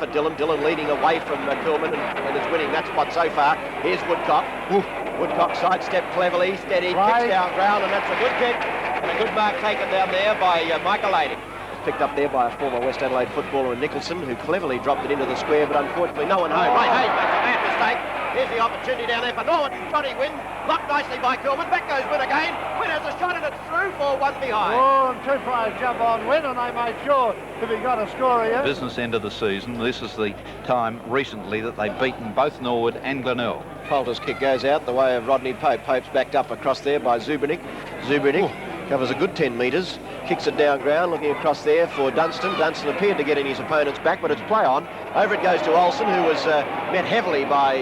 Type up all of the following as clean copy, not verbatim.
for Dillon. Dillon leading away from Coolman and is winning that spot so far. Here's Woodcock. Oof. Woodcock sidestep cleverly, steady, kicks down ground, and that's a good kick. And a good mark taken down there by Michael Lady. Picked up there by a former West Adelaide footballer, Nicholson, who cleverly dropped it into the square, but unfortunately no one home. Right, Hayes makes a bad mistake. Here's the opportunity down there for Norwood. Johnny Wynn, blocked nicely by Coolman. Back goes Wynn again. Wynn has a shot and it's through for one behind. Oh, and two players jump on Wynn, and they made sure if he got a score here. Business end of the season. This is the time recently that they've beaten both Norwood and Glenelg. Poulter's kick goes out the way of Rodney Pope. Pope's backed up across there by Zubernick. Zubernick covers a good 10 metres, kicks it down ground, looking across there for Dunstan. Dunstan appeared to get in his opponent's back, but it's play on. Over it goes to Olsen, who was met heavily by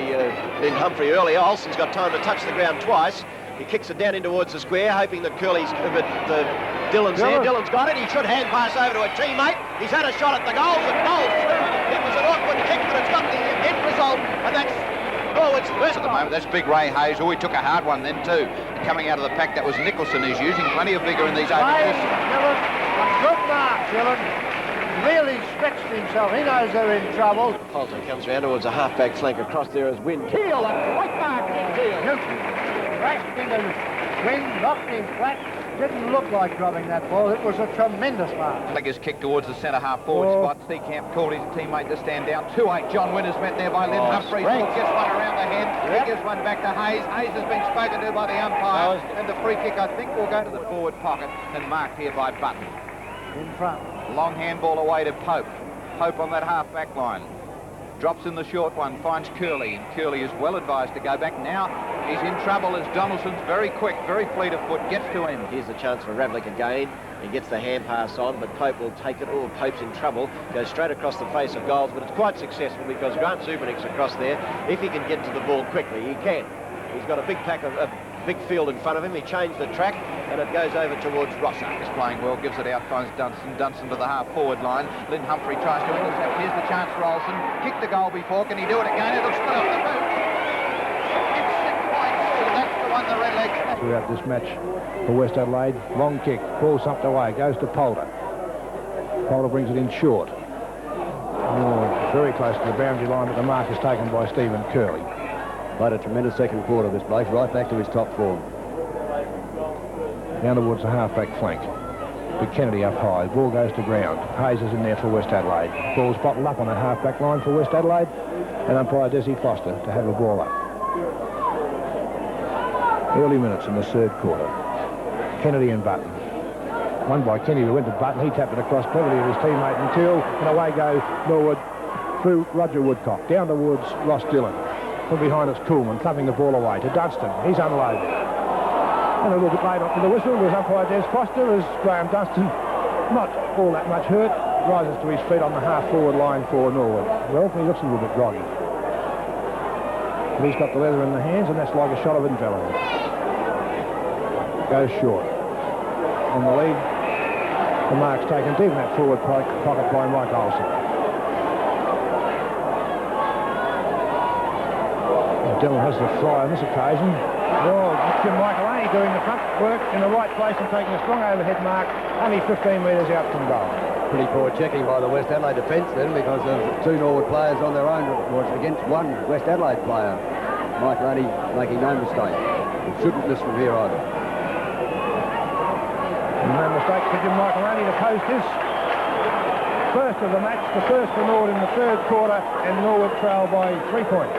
Lynn Humphrey earlier. Olsen's got time to touch the ground twice. He kicks it down in towards the square, hoping that Dillon's there. Dillon's got it. He should hand pass over to a teammate. He's had a shot at the goals and goals through. It was an awkward kick, but it's got the end result, and that's Norwood's first at the moment. That's big Ray Hayes. Oh, he took a hard one then too. And coming out of the pack, that was Nicholson, who's using plenty of vigour in these overdoses. Dillon, a good mark, Dillon. Really stretched himself. He knows they're in trouble. Poulter comes round towards a half-back flank across there as Wynn. Keel, a great mark in Keel. Crashed into Wynn, knocked him flat. Didn't look like dropping that ball. It was a tremendous mark. Flickers kick towards the centre half forward spot. Seacamp called his teammate to stand down. 2-8. John Wynn is met there by Lynn Humphrey. Gets one around the head. He gives one back to Hayes. Hayes has been spoken to by the umpire. And the free kick, I think, will go to the forward pocket and marked here by Button. In front. Long handball away to Pope. Pope on that half-back line. Drops in the short one, finds Curley, and Curley is well advised to go back. Now he's in trouble as Donaldson's very quick, very fleet of foot, gets to him. Here's the chance for Ravlick again. He gets the hand pass on, but Pope will take it. Oh, Pope's in trouble. Goes straight across the face of goals, but it's quite successful because Grant Zubernick's across there. If he can get to the ball quickly, he can. He's got a big pack of big field in front of him. He changed the track, and it goes over towards Rosser. He's playing well, gives it out, finds Dunstan. Dunstan to the half-forward line. Lynn Humphrey tries to intercept. Here's the chance for Olsen. Kicked the goal before. Can he do it again? It'll split off the boot. It's 6 points. That's the one the Redlegs. Throughout this match for West Adelaide, long kick, ball sumped away, goes to Poulter. Poulter brings it in short. Oh, very close to the boundary line, but the mark is taken by Stephen Curley. Played a tremendous second quarter, this bloke, right back to his top form. Down towards the half-back flank. Big Kennedy up high. Ball goes to ground. Hayes is in there for West Adelaide. Ball's bottled up on the half-back line for West Adelaide. And umpire Desi Foster to have a ball up. Early minutes in the third quarter. Kennedy and Button. One by Kennedy who went to Button. He tapped it across cleverly to his teammate until, and away go Norwood through Roger Woodcock. Down towards Ross Dillon. From behind it's Coolman, thumping the ball away to Dunstan. He's unloaded. And a little bit late on to the whistle was umpire Des Foster as Graham Dunstan, not all that much hurt, rises to his feet on the half-forward line for Norwood. Well, he looks a little bit groggy. But he's got the leather in the hands, and that's like a shot of adrenaline. Goes short. On the lead, the mark's taken deep in that forward pocket by Mike Olsen. Dillon has the fly on this occasion. Oh, Jim Michaelani doing the front work in the right place and taking a strong overhead mark, only 15 metres out from goal. Pretty poor checking by the West Adelaide defence then, because of two Norwood players on their own was against one West Adelaide player. Michaelani making no mistake. He shouldn't miss from here either. And no mistake for Jim Michaelani to post his first of the match, the first for Norwood in the third quarter, and Norwood trail by 3 points.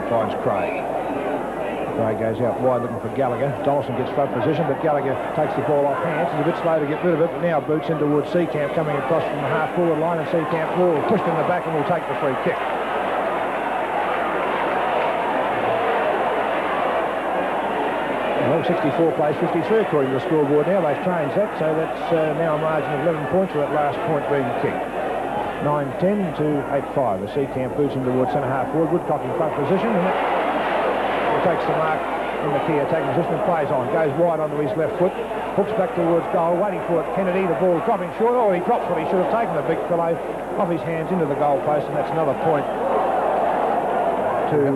Finds Craig. Craig goes out wide looking for Gallagher. Donaldson gets front position, but Gallagher takes the ball off hands. He's a bit slow to get rid of it, but now boots in towards Seacamp coming across from the half-forward line, and Seacamp will pushed in the back and will take the free kick. Well, 64 plays 53 according to the scoreboard now. They've changed that, so that's now a margin of 11 points with that last point being kicked. 9-10 to 8-5. The Seacamp boots in towards centre half forward. Woodcock in front position, and he takes the mark in the key attacking position and plays on. Goes wide onto his left foot. Hooks back towards goal, waiting for it. Kennedy, the ball dropping short. Oh, he drops what he should have taken. The big fellow off his hands into the goal post, and that's another point to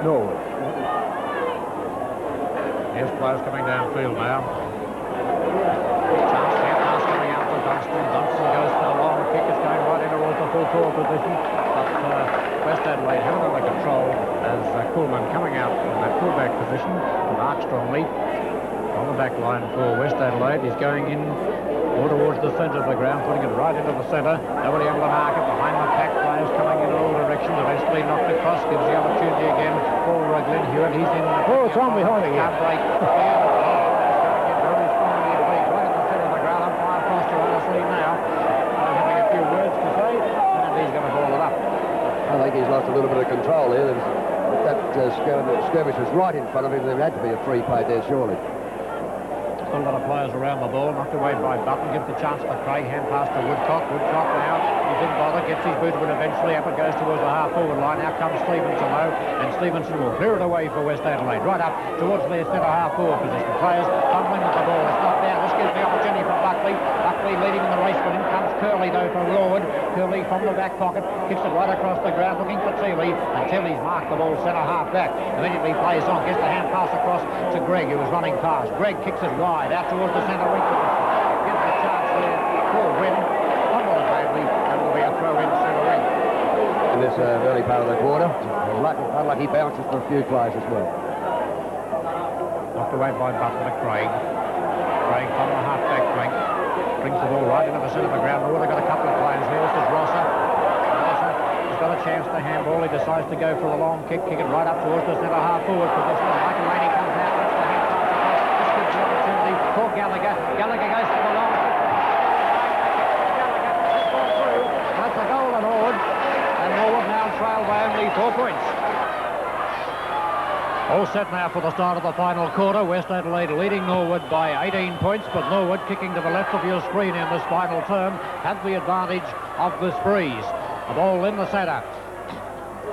Norwood. Here's players coming downfield now. Chance here, pass coming out for Dunstan. Dunstan goes for the long kick. It's going right in towards the forward position, but West Adelaide have it under control as Coolman coming out from that fullback position to mark strongly on the back line for West Adelaide. He's going in more towards the centre of the ground, putting it right into the centre. Nobody able to mark it. Behind the pack, players coming in all directions. Eventually knocked across, gives the opportunity again for Glenn Hewitt. He's in. Oh, it's on behind again. Can't break. Very strongly indeed, right in the centre of the ground. Umpire Foster honestly now having a few words to say, and he's going to ball it up. I think he's lost a little bit of control here. That skirmish was right in front of him. There had to be a free play there, surely. Still a lot of players around the ball, knocked away by Button, gives the chance for Craig, hand pass to Woodcock. Woodcock now, he didn't bother, gets his boot, but eventually up it goes towards the half-forward line. Now comes Stevenson though, and Stevenson will clear it away for West Adelaide, right up towards their centre half-forward position. Players fumbling with the ball, it's not there. This gives the opportunity for Buckley. Buckley leading in the race, but in comes Curley though for Norwood. Curley from the back pocket, kicks it right across the ground, looking for Teeley, and Teeley's marked the ball centre half back. Immediately plays on, gets the hand pass across to Greg, who was running past. Greg kicks it wide, out towards the centre wing position. Gives the chance there for Wynn. Fumble it badly, and will be a throw in centre wing. In this early part of the quarter, unlucky bounces for a few players as well. Knocked away by Button to Craig. Craig from the half-back flank. Brings the ball right into the centre of the ground. They've got a couple of players here. This is Rosser. Rosser has got a chance to handball. He decides to go for a long kick. Kick it right up towards the centre half-forward position. Michael Laney comes out. Gets the hand pass across. This gives the opportunity for Gallagher. Gallagher goes for the long kick. Gallagher. This ball through. That's a goal at Norwood. And Norwood now trail by only 4 points. All set now for the start of the final quarter. West Adelaide leading Norwood by 18 points, but Norwood, kicking to the left of your screen in this final term, have the advantage of this breeze. The ball in the centre.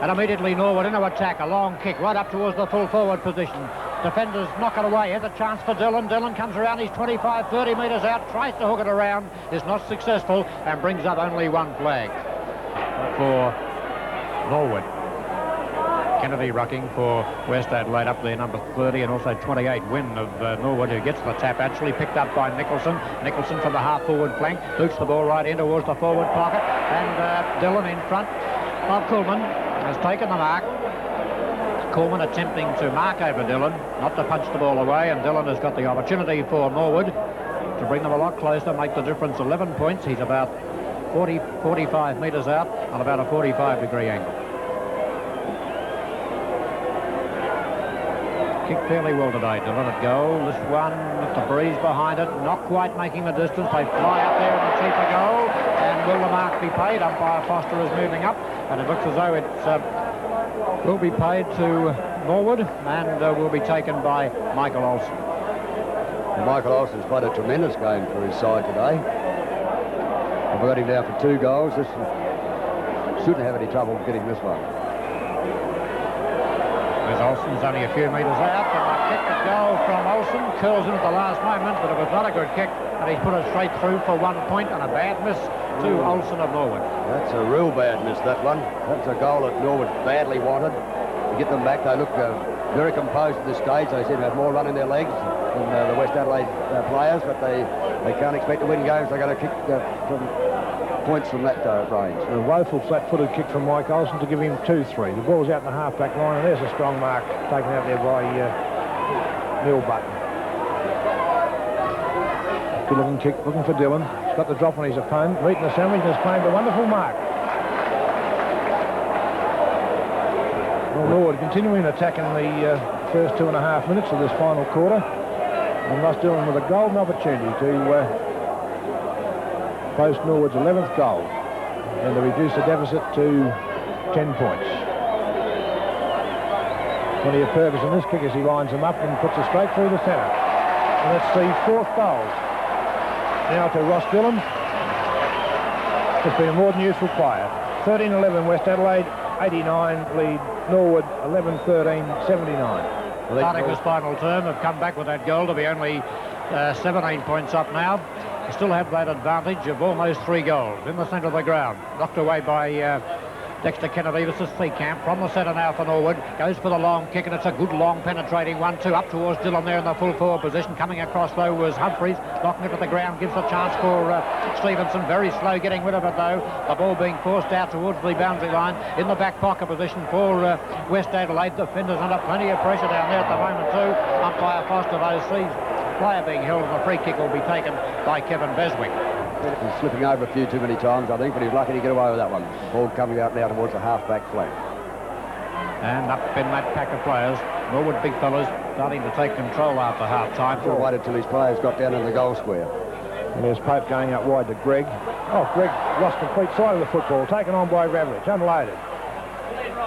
And immediately Norwood into attack. A long kick right up towards the full forward position. Defenders knock it away. Here's a chance for Dillon. Dillon comes around. He's 25, 30 metres out. Tries to hook it around. Is not successful and brings up only one flag for Norwood. Kennedy rucking for West Adelaide up there, number 30, and also 28, Wynn of Norwood, who gets the tap, actually picked up by Nicholson. Nicholson from the half-forward flank, boots the ball right in towards the forward pocket, and Dillon in front of Coolman has taken the mark. Coolman attempting to mark over Dillon, not to punch the ball away, and Dillon has got the opportunity for Norwood to bring them a lot closer, make the difference 11 points. He's about 45 metres out on about a 45-degree angle. Kicked fairly well today, Dillon at goal. This one with the breeze behind it, not quite making the distance. They fly up there and achieve a goal. And will the mark be paid? Umpire Foster is moving up, and it looks as though it will be paid to Norwood and will be taken by Michael Olsen. And Michael Olsen's played a tremendous game for his side today. I've got him down for 2 goals. This shouldn't have any trouble getting this one. As Olsen's only a few metres out, and a kick at goal from Olsen, curls in at the last moment, but it was not a good kick, and he's put it straight through for 1 point, and a bad miss to Olsen of Norwood. That's a real bad miss, that one. That's a goal that Norwood badly wanted. To get them back, they look very composed at this stage. They seem to have more run in their legs than the West Adelaide players, but they can't expect to win games. They're going to kick from points from that range. A woeful flat-footed kick from Mike Olsen to give him 2-3. The ball's out in the half-back line, and there's a strong mark taken out there by Neil Button. Good-looking kick, looking for Dillon. He's got the drop on his opponent, meeting the sandwich, and has claimed a wonderful mark. Well, Norwood continuing attack in the first 2.5 minutes of this final quarter, and thus Dillon with a golden opportunity to post Norwood's 11th goal and to reduce the deficit to 10 points. Plenty of purpose in this kick as he lines them up and puts it straight through the centre. And that's the 4th goal. Now to Ross Dillon. Just been a more than useful player. 13-11 West Adelaide, 89 lead Norwood, 11-13, 79. Starting this final term, have come back with that goal to be only 17 points up now. Still have that advantage of almost 3 goals in the centre of the ground. Knocked away by Dexter Kennedy, this is Seacamp from the centre now for Norwood. Goes for the long kick, and it's a good long penetrating 1-2 up towards Dillon there in the full forward position. Coming across though was Humphreys, knocking it to the ground, gives a chance for Stevenson. Very slow getting rid of it though. The ball being forced out towards the boundary line in the back pocket position for West Adelaide. Defenders under plenty of pressure down there at the moment too. Umpire Foster though sees player being held, and the free kick will be taken by Kevin Beswick. He's slipping over a few too many times, I think, but he's lucky to get away with that one. Ball coming out now towards the half-back flank. And up in that pack of players, Norwood big fellas starting to take control after half-time. He waited till his players got down in the goal square. And there's Pope going out wide to Greg. Oh, Greg lost complete sight of the football, taken on by Ravlich, unloaded.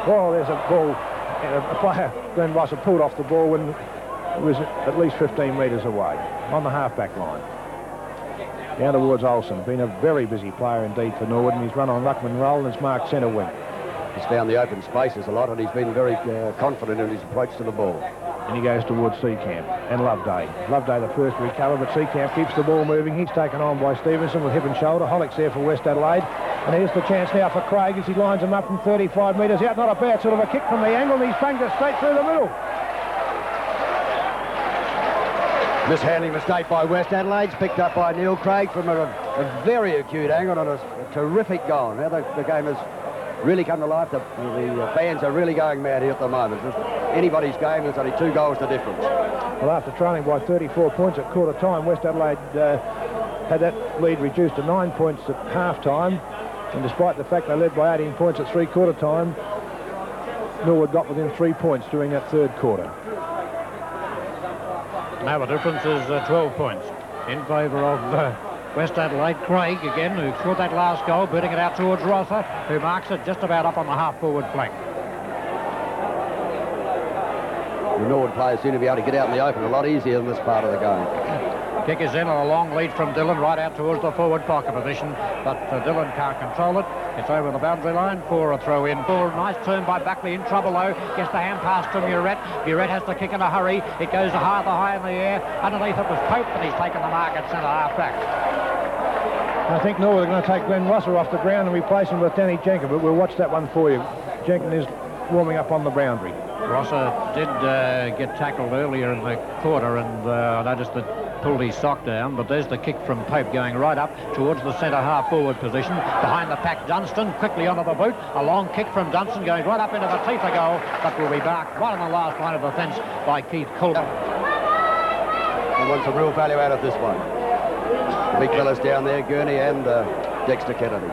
Well, there's a ball. A player, Glenn Rosser, pulled off the ball when it was at least 15 metres away on the half-back line. Down towards Olsen. Been a very busy player indeed for Norwood, and he's run on ruckman roll and he's marked centre wing. He's found the open spaces a lot, and he's been very confident in his approach to the ball. And he goes towards Seacamp and Loveday. Loveday the first to recover, but Seacamp keeps the ball moving. He's taken on by Stevenson with hip and shoulder. Hollick's there for West Adelaide. And here's the chance now for Craig as he lines him up from 35 metres out. Not a bad sort of a kick from the angle, and he's banged it straight through the middle. Mishandling mistake by West Adelaide's picked up by Neil Craig from a very acute angle on a terrific goal. Now the game has really come to life. The fans are really going mad here at the moment. It's anybody's game. There's only 2 goals to difference. Well, after trailing by 34 points at quarter time, West Adelaide had that lead reduced to 9 points at half time. And despite the fact they led by 18 points at 3/4 time, Norwood got within 3 points during that third quarter. Now the difference is 12 points in favour of West Adelaide. Craig again, who scored that last goal, booting it out towards Rosser, who marks it just about up on the half-forward flank. The Norwood players seem to be able to get out in the open a lot easier than this part of the game. Kick is in on a long lead from Dillon right out towards the forward pocket position, but Dillon can't control it. It's over the boundary line for a throw-in. Ball, nice turn by Buckley, in trouble though. Gets the hand pass to Muret. Muret has to kick in a hurry. It goes high in the air. Underneath it was Pope, and he's taken the mark at centre half back. I think Norwood are going to take Glenn Rosser off the ground and replace him with Danny Jenkin, but we'll watch that one for you. Jenkin is warming up on the boundary. Rosser did get tackled earlier in the quarter, and I noticed that pulled his sock down, but there's the kick from Pope going right up towards the centre half forward position. Behind the pack, Dunstan quickly onto the boot. A long kick from Dunstan going right up into the teeth of goal, but will be marked right on the last line of defence by Keith Coulter. He wants some real value out of this one. The big fellas down there, Gurney and Dexter Kennedy.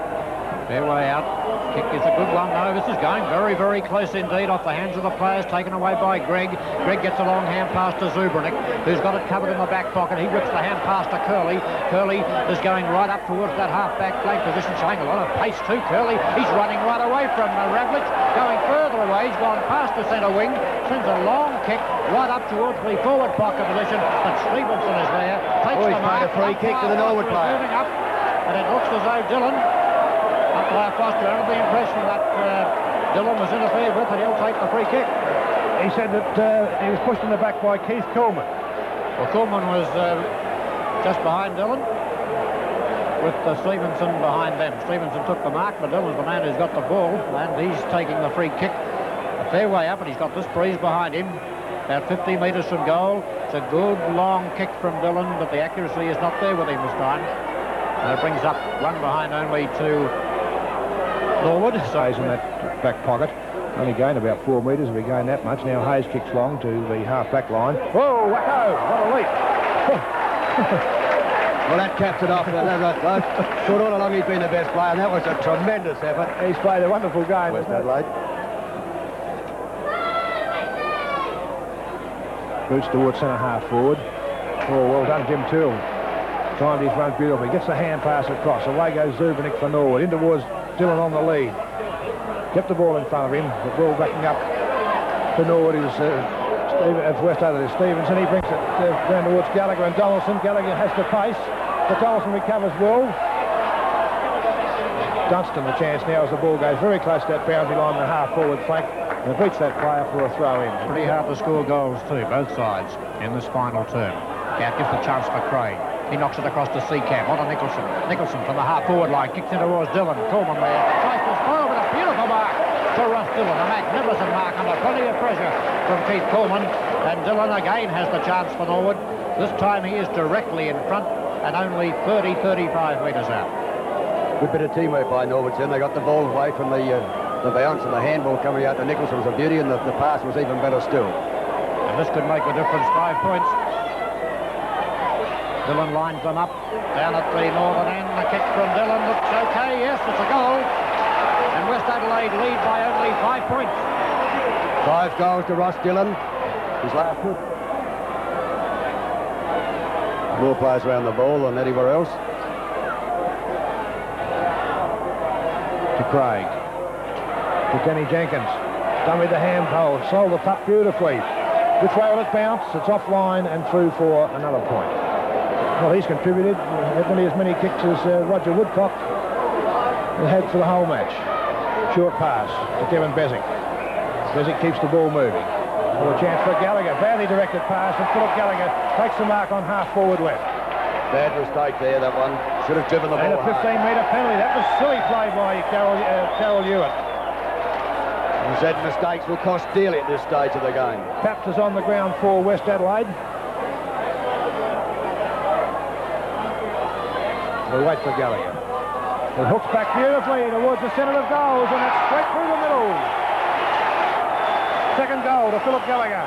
Fair way out. Kick is a good one, though. This is going very, very close indeed off the hands of the players, taken away by Greg. Greg gets a long hand pass to Zubranic, who's got it covered in the back pocket. He whips the hand pass to Curley. Curley is going right up towards that half-back flank position, showing a lot of pace too. Curley, he's running right away from Ravlich, going further away. He's gone past the centre wing, sends a long kick right up towards the forward pocket position, but Stevenson is there, takes the mark. A free kick to the Norwood player. Moving up, and it looks as though Dillon, umpire Foster, under the impression that Dillon was interfered with, and he'll take the free kick. He said that he was pushed in the back by Keith Coleman. Well, Coleman was just behind Dillon, with Stevenson behind them. Stevenson took the mark, but Dillon's the man who's got the ball, and he's taking the free kick. A fair way up, and he's got this breeze behind him, about 50 metres from goal. It's a good long kick from Dillon, but the accuracy is not there with him this time. And it brings up one behind only to Norwood. Stays in that back pocket. Only gained about 4 metres if he gained that much. Now Hayes kicks long to the half-back line. Whoa, wacko! What a leap! Well, that caps it off. Thought all along he's been the best player, and that was a tremendous effort. He's played a wonderful game. West Adelaide. Boots towards centre half forward. Oh, well done, Jim Toole. Timed his run beautifully. Gets the hand pass across. Away goes Zubranic for Norwood. In towards Dillon on the lead. Kept the ball in front of him. The ball backing up for Norwood is West Adelaide. Stevenson. He brings it down towards Gallagher and Donaldson. Gallagher has the pace, but Donaldson recovers well. Dunstan the chance now as the ball goes very close to that boundary line on the half-forward flank. And it beats that player for a throw-in. Pretty hard to score goals too, both sides, in this final term. Now gives the chance for Craig. He knocks it across to Seacamp, on to Nicholson. Nicholson from the half-forward line, kicks in towards Dillon. Coleman there, tries to score with a beautiful mark. Dillon. A magnificent mark under plenty of pressure from Keith Coleman. And Dillon again has the chance for Norwood. This time he is directly in front and only 35 metres out. Good bit of teamwork by Norwood. Then they got the ball away from the bounce, and the handball coming out to Nicholson was a beauty, and the pass was even better still. And this could make the difference, 5 points. Dillon lines them up down at the northern end. The kick from Dillon looks okay. Yes, it's a goal. And West Adelaide lead by only 5 points. 5 goals to Ross Dillon. His last hit. More players around the ball than anywhere else. To Craig. To Kenny Jenkins. Done with the hand hold. Sold the puck beautifully. Which way will it bounce? It's offline and through for another point. Well, he's contributed nearly as many kicks as Roger Woodcock had for the whole match. Short pass to Kevin Bezic. Bezic keeps the ball moving. Well, a chance for Gallagher. Badly directed pass, and Philip Gallagher takes the mark on half forward left. Bad mistake there, that one. Should have driven the ball. And a 15-metre penalty. That was silly play by Carol Hewitt. He said mistakes will cost dearly at this stage of the game. Paps is on the ground for West Adelaide. We'll wait for Gallagher. It hooks back beautifully towards the centre of goals, and it's straight through the middle. Second goal to Philip Gallagher.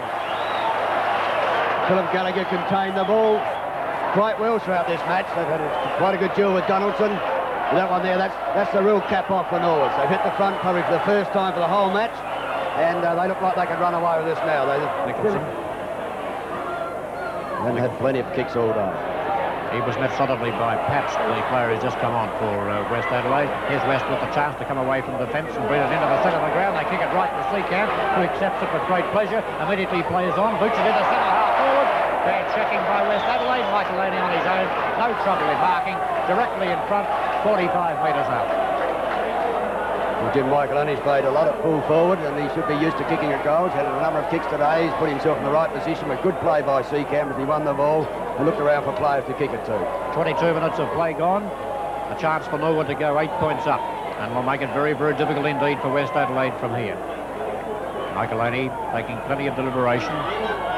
Philip Gallagher contained the ball quite well throughout this match. They've had quite a good duel with Donaldson. That one there, that's the real cap-off for Norwood. They've hit the front probably for the first time for the whole match, and they look like they can run away with this now. Nicholson. And had plenty of kicks all day. He was met solidly by Pats, the player who's just come on for West Adelaide. Here's West with the chance to come away from the fence and bring it into the centre of the ground. They kick it right to Seacamp, who accepts it with great pleasure. Immediately plays on, boots it into centre half forward. Bad checking by West Adelaide. Michael Laney on his own. No trouble in marking. Directly in front, 45 metres out. Well, Jim Michaeloni's played a lot at full forward, and he should be used to kicking at goals. Had a number of kicks today. He's put himself in the right position with good play by Seacamp as he won the ball and looked around for players to kick it to. 22 minutes of play gone. A chance for Norwood to go 8 points up, and will make it very, very difficult indeed for West Adelaide from here. Michaeloni taking plenty of deliberation.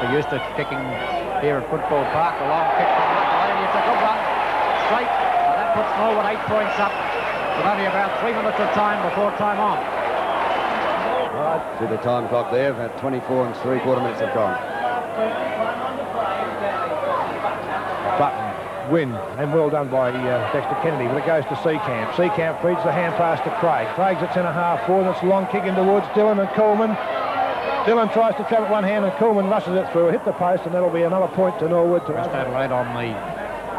They're used to kicking here at Football Park. A long kick from Michaeloni. It's a good one. Straight. And that puts Norwood 8 points up with only about 3 minutes of time before time on. Right. See the time clock there. About 24 and 3/4 minutes have gone. Button, win, and well done by Dexter Kennedy, but it goes to Seacamp. Seacamp feeds the hand pass to Craig. Craig's at centre half forward. It's a long kick in towards Dillon and Coleman. Dillon tries to trap it one hand and Coleman rushes it through, hit the post, and that'll be another point to Norwood. West Adelaide on the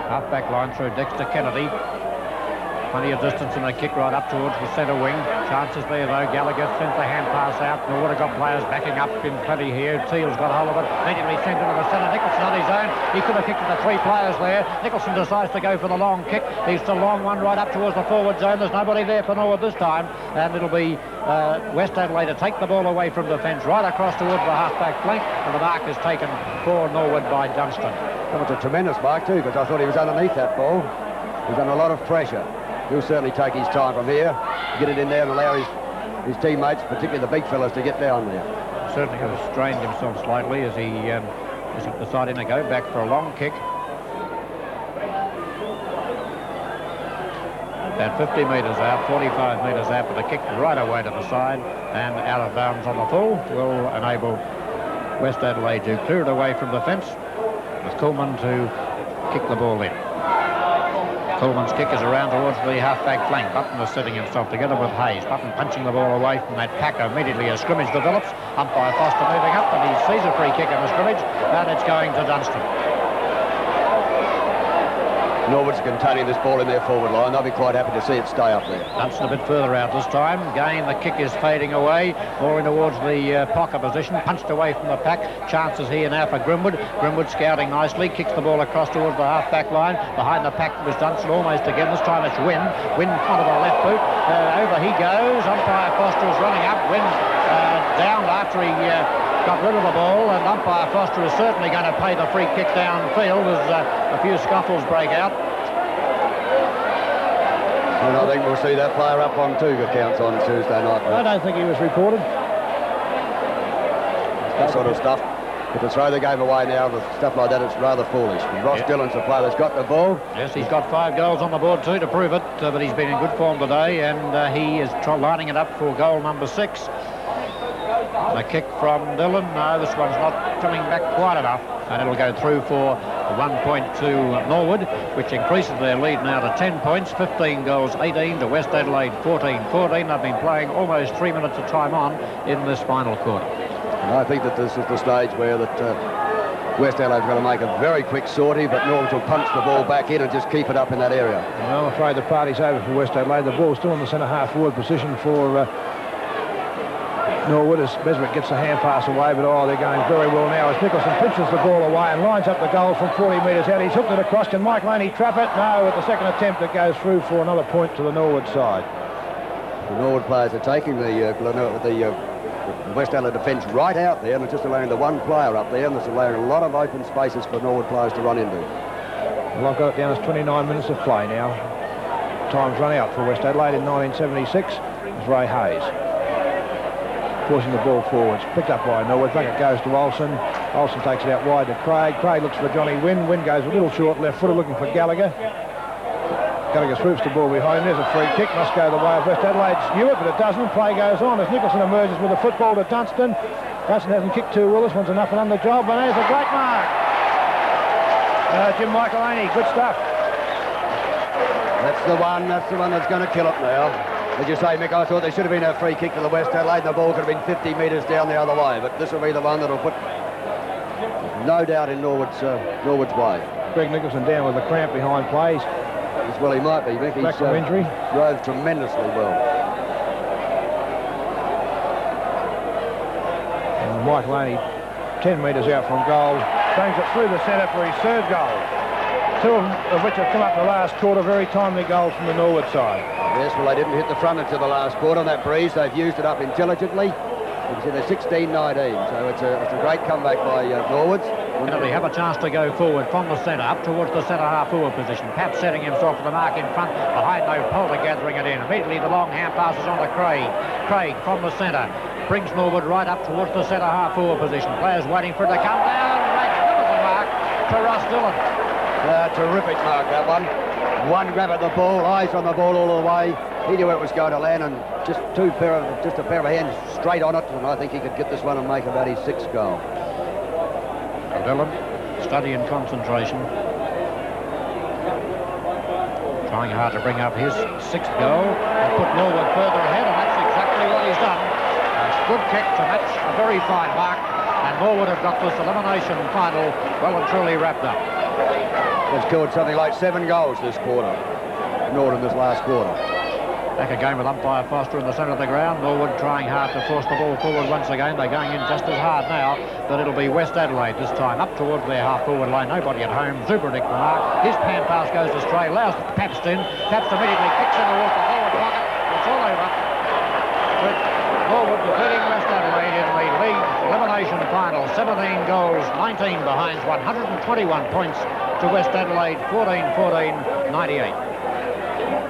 half-back line through Dexter Kennedy. Plenty of distance and they kick right up towards the centre wing. Chances there though. Gallagher sends the hand pass out. Norwood have got players backing up in plenty here. Teal's got hold of it. Immediately sent into the centre. Nicholson on his own. He could have kicked at the 3 players there. Nicholson decides to go for the long kick. He's the long one right up towards the forward zone. There's nobody there for Norwood this time. And it'll be West Adelaide to take the ball away from the fence right across towards the half-back flank. And the mark is taken for Norwood by Dunstan. That was a tremendous mark too, because I thought he was underneath that ball. He's under a lot of pressure. He'll certainly take his time from here, get it in there and allow his teammates, particularly the big fellas, to get down there. Certainly could have strained himself slightly as he decided to go back for a long kick. About 50 metres out, 45 metres out, but a kick right away to the side and out of bounds on the full will enable West Adelaide to clear it away from the fence with Coleman to kick the ball in. Coleman's kick is around towards the half-back flank. Button is setting himself together with Hayes. Button punching the ball away from that pack. Immediately a scrimmage develops. Umpire Foster moving up and he sees a free kick in the scrimmage and it's going to Dunstan. Norwood's containing this ball in their forward line. They'll be quite happy to see it stay up there. Dunstan a bit further out this time. Again, the kick is fading away, more in towards the pocket position. Punched away from the pack. Chances here now for Grimwood. Grimwood scouting nicely. Kicks the ball across towards the half-back line. Behind the pack was Dunstan almost again. This time it's Wynn. Wynn in front of the left boot. Over he goes. Umpire Foster is running up. Wynn down after he got rid of the ball, and umpire Foster is certainly going to pay the free kick downfield as a few scuffles break out. And I think we'll see that player up on 2 accounts on Tuesday night. I don't think he was reported. That sort of stuff. But to throw the game away now with stuff like that, it's rather foolish. Ross Dillon's the player that's got the ball. Yes, he's got 5 goals on the board too to prove it, but he's been in good form today, and he is lining it up for goal number 6. A kick from Dillon. No, this one's not coming back quite enough, and it'll go through for 1 point to Norwood, which increases their lead now to 10 points, 15 goals, 18 to West Adelaide, 14-14. They've been playing almost 3 minutes of time on in this final quarter. And I think that this is the stage where West Adelaide's going to make a very quick sortie, but Norwood will punch the ball back in and just keep it up in that area. Well, I'm afraid the party's over for West Adelaide. The ball's still in the centre-half forward position for Norwood as Beswick gets the hand pass away, but they're going very well now as Nicholson pitches the ball away and lines up the goal from 40 metres out. He's hooked it across. Can Mike Laney trap it? No, at the second attempt it goes through for another point to the Norwood side. The Norwood players are taking the West Adelaide defence right out there, and it's just allowing the one player up there, and it's allowing a lot of open spaces for Norwood players to run into. Well, I've got it down as 29 minutes of play now. Time's run out for West Adelaide in 1976. It's Ray Hayes forcing the ball forwards, picked up by Norwood. Back it goes to Olsen. Olsen takes it out wide to Craig. Craig looks for Johnny Wynn. Wynn goes a little short left footer looking for Gallagher. Gallagher swoops the ball behind him. There's a free kick. Must go the way of West Adelaide. Knew it, but it doesn't. Play goes on as Nicholson emerges with a football to Dunstan. Dunstan hasn't kicked too well. This one's enough and on the job, and there's a great mark. Jim Michaelini, good stuff. That's the one that's going to kill it now. As you say, Mick, I thought there should have been a free kick to the West Adelaide and the ball could have been 50 metres down the other way, but this will be the one that'll put no doubt in Norwood's way. Greg Nicholson down with a cramp behind plays. Well, he might be, Mick. Back from injury. Drove tremendously well. And Mike Laney, 10 metres out from goal, bangs it through the centre for his 3rd goal. 2 of which have come up in the last quarter, very timely goals from the Norwood side. Yes, well, they didn't hit the front until the last quarter on that breeze. They've used it up intelligently. You can see they're 16-19, so it's a great comeback by Norwood's. They have a chance to go forward from the centre up towards the centre-half forward position. Pap setting himself for the mark in front. Behind no Polter gathering it in. Immediately the long hand passes on to Craig. Craig from the centre brings Norwood right up towards the centre-half forward position. Players waiting for it to come down. Magnificent mark to Ross Dillon. Terrific mark, that one. One grab at the ball, eyes on the ball all the way. He knew where it was going to land, and just a pair of hands straight on it, and I think he could get this one and make about his 6th goal. Dillon, study and concentration. Trying hard to bring up his 6th goal and put Norwood further ahead, and that's exactly what he's done. A good kick to match a very fine mark, and Norwood have got this elimination final well and truly wrapped up. They've scored something like 7 goals this quarter. Norwood in this last quarter. Back again with umpire Foster in the centre of the ground. Norwood trying hard to force the ball forward once again. They're going in just as hard now, but it'll be West Adelaide this time up towards their half-forward line. Nobody at home. Zubernick the mark. His pan pass goes astray. Allows Pabst in. Pabst immediately kicks in towards the forward pocket. It's all over. But Norwood defeating West Adelaide in the league elimination final. 17 goals, 19 behinds, 121 points to West Adelaide, 14-14, 98.